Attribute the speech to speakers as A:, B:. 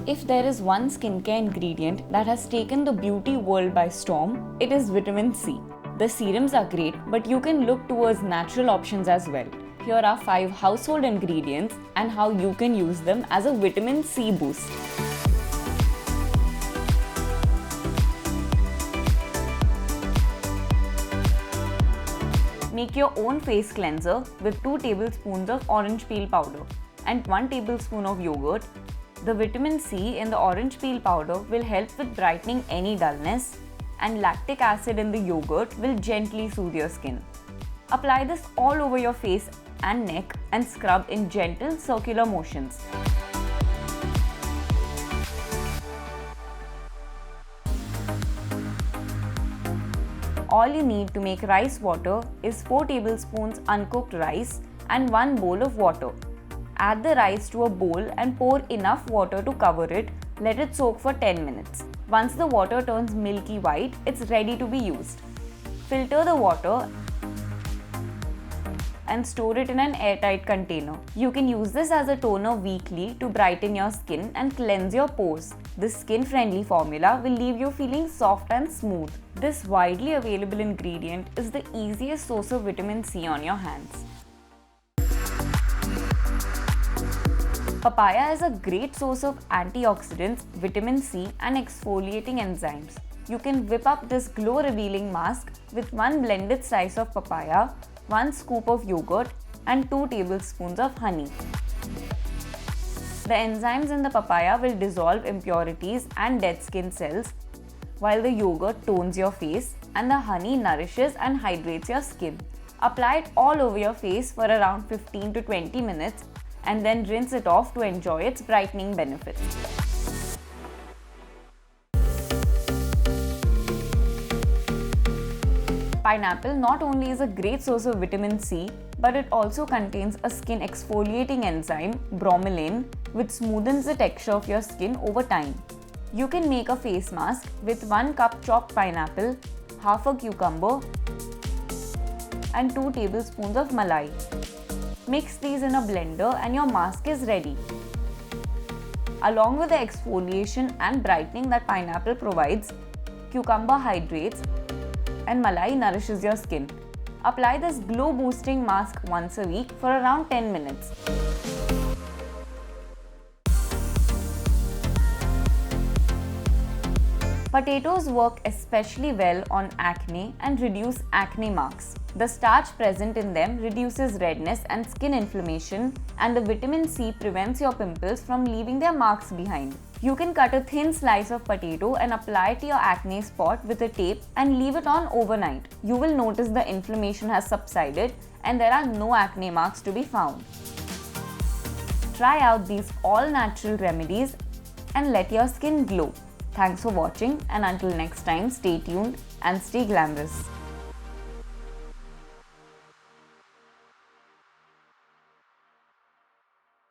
A: If there is one skincare ingredient that has taken the beauty world by storm, it is vitamin C. The serums are great, but you can look towards natural options as well. Here are 5 household ingredients and how you can use them as a vitamin C boost. Make your own face cleanser with 2 tablespoons of orange peel powder and 1 tablespoon of yogurt. The vitamin C in the orange peel powder will help with brightening any dullness, and lactic acid in the yogurt will gently soothe your skin. Apply this all over your face and neck and scrub in gentle circular motions. All you need to make rice water is 4 tablespoons uncooked rice and 1 bowl of water. Add the rice to a bowl and pour enough water to cover it. Let it soak for 10 minutes. Once the water turns milky white, it's ready to be used. Filter the water and store it in an airtight container. You can use this as a toner weekly to brighten your skin and cleanse your pores. This skin-friendly formula will leave you feeling soft and smooth. This widely available ingredient is the easiest source of vitamin C on your hands. Papaya is a great source of antioxidants, vitamin C and exfoliating enzymes. You can whip up this glow-revealing mask with 1 blended slice of papaya, 1 scoop of yogurt and 2 tablespoons of honey. The enzymes in the papaya will dissolve impurities and dead skin cells, while the yogurt tones your face and the honey nourishes and hydrates your skin. Apply it all over your face for around 15 to 20 minutes and then rinse it off to enjoy its brightening benefits. Pineapple not only is a great source of vitamin C, but it also contains a skin exfoliating enzyme, bromelain, which smoothens the texture of your skin over time. You can make a face mask with 1 cup chopped pineapple, half a cucumber, and 2 tablespoons of malai. Mix these in a blender and your mask is ready. Along with the exfoliation and brightening that pineapple provides, cucumber hydrates and malai nourishes your skin. Apply this glow boosting mask once a week for around 10 minutes. Potatoes work especially well on acne and reduce acne marks. The starch present in them reduces redness and skin inflammation, and the vitamin C prevents your pimples from leaving their marks behind. You can cut a thin slice of potato and apply it to your acne spot with a tape and leave it on overnight. You will notice the inflammation has subsided and there are no acne marks to be found. Try out these all-natural remedies and let your skin glow. Thanks for watching, and until next time, stay tuned and stay glamorous.